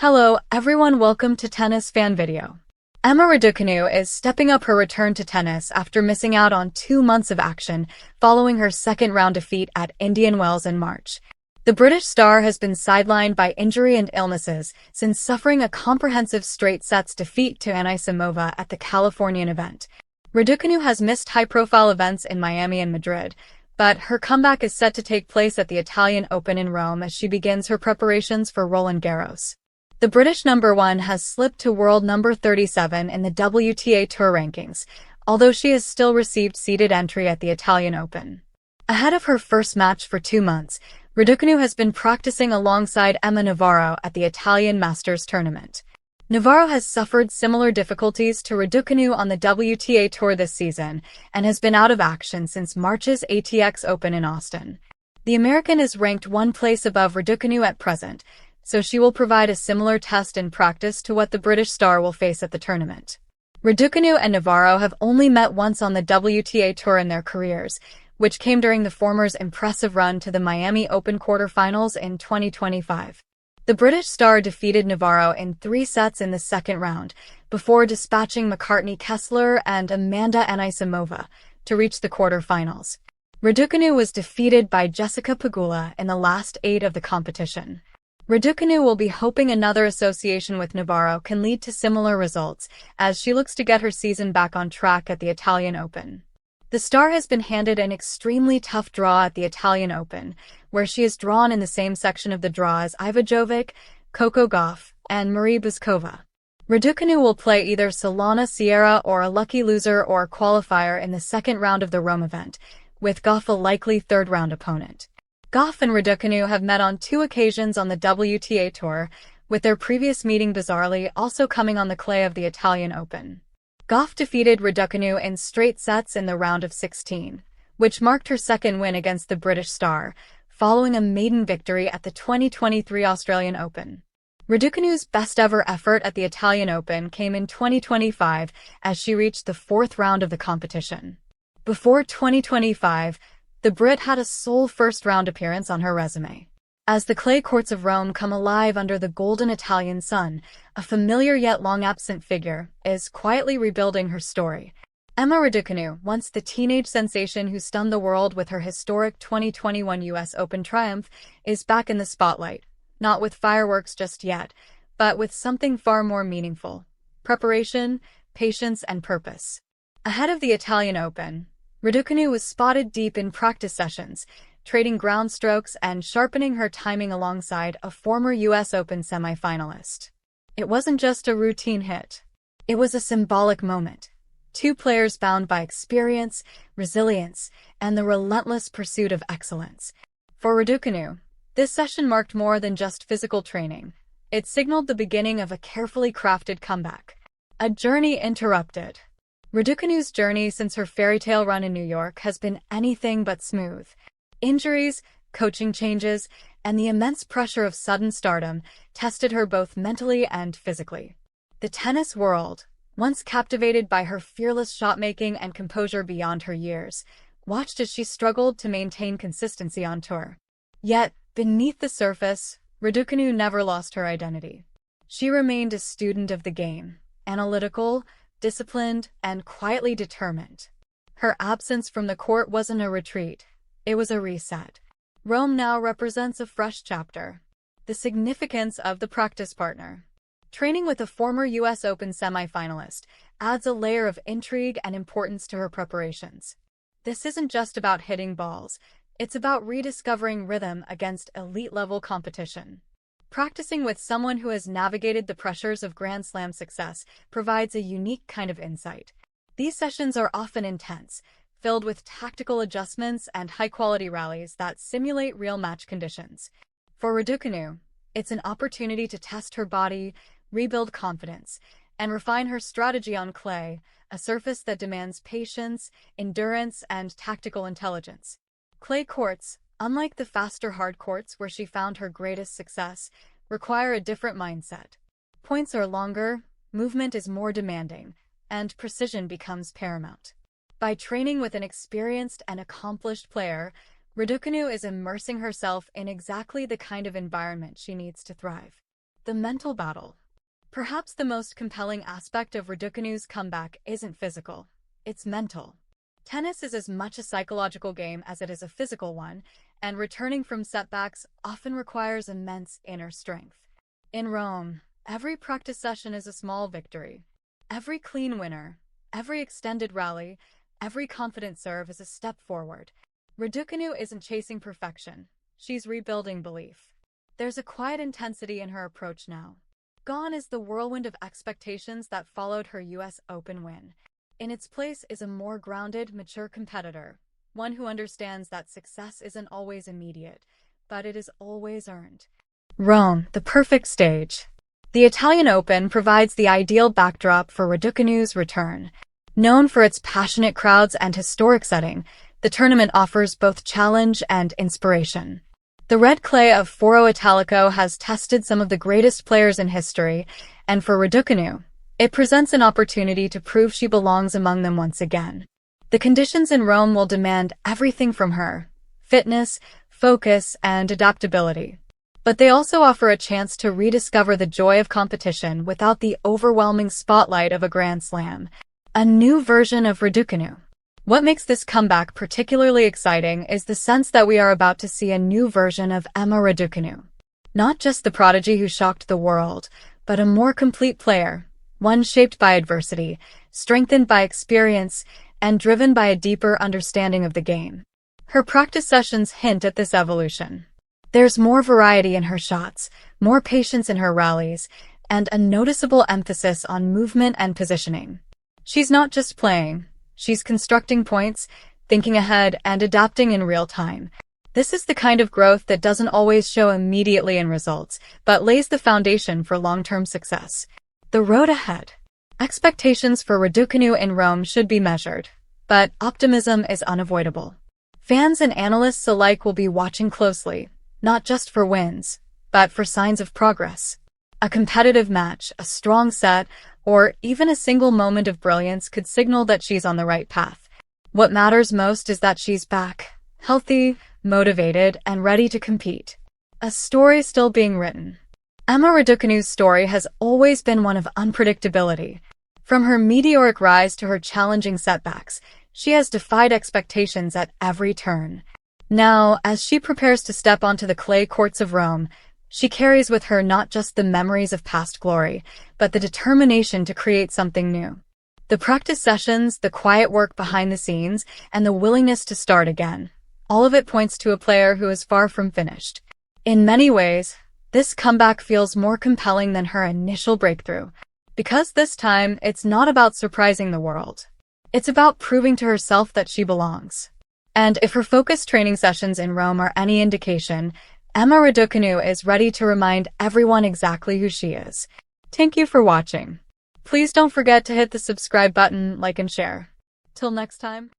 Hello, everyone. Welcome to Tennis Fan Video. Emma Raducanu is stepping up her return to tennis after missing out on 2 months of action following her second-round defeat at Indian Wells in March. The British star has been sidelined by injury and illnesses since suffering a comprehensive straight sets defeat to Anisimova at the Californian event. Raducanu has missed high-profile events in Miami and Madrid, but her comeback is set to take place at the Italian Open in Rome as she begins her preparations for Roland Garros. The British number 1 has slipped to world number 37 in the WTA Tour rankings, although she has still received seeded entry at the Italian Open. Ahead of her first match for 2 months, Raducanu has been practicing alongside Emma Navarro at the Italian Masters tournament. Navarro has suffered similar difficulties to Raducanu on the WTA Tour this season and has been out of action since March's ATX Open in Austin. The American is ranked one place above Raducanu at present, so she will provide a similar test in practice to what the British star will face at the tournament. Raducanu and Navarro have only met once on the WTA Tour in their careers, which came during the former's impressive run to the Miami Open quarterfinals in 2025. The British star defeated Navarro in 3 sets in the second round, before dispatching McCartney Kessler and Amanda Anisimova to reach the quarterfinals. Raducanu was defeated by Jessica Pegula in the last 8 of the competition. Raducanu will be hoping another association with Navarro can lead to similar results, as she looks to get her season back on track at the Italian Open. The star has been handed an extremely tough draw at the Italian Open, where she is drawn in the same section of the draw as Iva Jovic, Coco Gauff, and Marie Bouzkova. Raducanu will play either Solana Sierra or a lucky loser or qualifier in the second round of the Rome event, with Gauff a likely third-round opponent. Gauff and Raducanu have met on 2 occasions on the WTA Tour, with their previous meeting bizarrely also coming on the clay of the Italian Open. Gauff defeated Raducanu in straight sets in the round of 16, which marked her second win against the British star, following a maiden victory at the 2023 Australian Open. Raducanu's best-ever effort at the Italian Open came in 2025 as she reached the 4th round of the competition. Before 2025, the Brit had a sole first-round appearance on her resume. As the clay courts of Rome come alive under the golden Italian sun, a familiar yet long-absent figure is quietly rebuilding her story. Emma Raducanu, once the teenage sensation who stunned the world with her historic 2021 US Open triumph, is back in the spotlight, not with fireworks just yet, but with something far more meaningful: preparation, patience, and purpose. Ahead of the Italian Open, Raducanu was spotted deep in practice sessions, trading ground strokes and sharpening her timing alongside a former US Open semifinalist. It wasn't just a routine hit. It was a symbolic moment. 2 players bound by experience, resilience, and the relentless pursuit of excellence. For Raducanu, this session marked more than just physical training. It signaled the beginning of a carefully crafted comeback. A journey interrupted. Raducanu's journey since her fairy-tale run in New York has been anything but smooth. Injuries, coaching changes, and the immense pressure of sudden stardom tested her both mentally and physically. The tennis world, once captivated by her fearless shot-making and composure beyond her years, watched as she struggled to maintain consistency on tour. Yet, beneath the surface, Raducanu never lost her identity. She remained a student of the game, analytical, disciplined, and quietly determined. Her absence from the court wasn't a retreat. It was a reset. Rome now represents a fresh chapter. The significance of the practice partner. Training with a former US Open semifinalist adds a layer of intrigue and importance to her preparations. This isn't just about hitting balls, it's about rediscovering rhythm against elite-level competition. Practicing with someone who has navigated the pressures of Grand Slam success provides a unique kind of insight. These sessions are often intense, filled with tactical adjustments and high-quality rallies that simulate real match conditions. For Raducanu, it's an opportunity to test her body, rebuild confidence, and refine her strategy on clay, a surface that demands patience, endurance, and tactical intelligence. Clay courts, unlike the faster hard courts where she found her greatest success, require a different mindset. Points are longer, movement is more demanding, and precision becomes paramount. By training with an experienced and accomplished player, Raducanu is immersing herself in exactly the kind of environment she needs to thrive. the mental battle. Perhaps the most compelling aspect of Raducanu's comeback isn't physical, it's mental. Tennis is as much a psychological game as it is a physical one, and returning from setbacks often requires immense inner strength. In Rome, every practice session is a small victory. Every clean winner, every extended rally, every confident serve is a step forward. Raducanu isn't chasing perfection, she's rebuilding belief. There's a quiet intensity in her approach now. Gone is the whirlwind of expectations that followed her US Open win. In its place is a more grounded, mature competitor, one who understands that success isn't always immediate, but it is always earned. Rome, the perfect stage. The Italian Open provides the ideal backdrop for Raducanu's return. Known for its passionate crowds and historic setting, the tournament offers both challenge and inspiration. The red clay of Foro Italico has tested some of the greatest players in history, and for Raducanu, it presents an opportunity to prove she belongs among them once again. The conditions in Rome will demand everything from her: fitness, focus, and adaptability. But they also offer a chance to rediscover the joy of competition without the overwhelming spotlight of a Grand Slam. A new version of Raducanu. What makes this comeback particularly exciting is the sense that we are about to see a new version of Emma Raducanu. Not just the prodigy who shocked the world, but a more complete player. One shaped by adversity, strengthened by experience, and driven by a deeper understanding of the game. Her practice sessions hint at this evolution. There's more variety in her shots, more patience in her rallies, and a noticeable emphasis on movement and positioning. She's not just playing, she's constructing points, thinking ahead, and adapting in real time. This is the kind of growth that doesn't always show immediately in results, but lays the foundation for long-term success. The road ahead. Expectations for Raducanu in Rome should be measured, but optimism is unavoidable. Fans and analysts alike will be watching closely, not just for wins, but for signs of progress. A competitive match, a strong set, or even a single moment of brilliance could signal that she's on the right path. What matters most is that she's back, healthy, motivated, and ready to compete. A story still being written. Emma Raducanu's story has always been one of unpredictability. From her meteoric rise to her challenging setbacks, she has defied expectations at every turn. Now, as she prepares to step onto the clay courts of Rome, she carries with her not just the memories of past glory, but the determination to create something new. The practice sessions, the quiet work behind the scenes, and the willingness to start again. All of it points to a player who is far from finished. In many ways, this comeback feels more compelling than her initial breakthrough, because this time it's not about surprising the world. It's about proving to herself that she belongs. And if her focused training sessions in Rome are any indication, Emma Raducanu is ready to remind everyone exactly who she is. Thank you for watching. Please don't forget to hit the subscribe button, like and share. Till next time.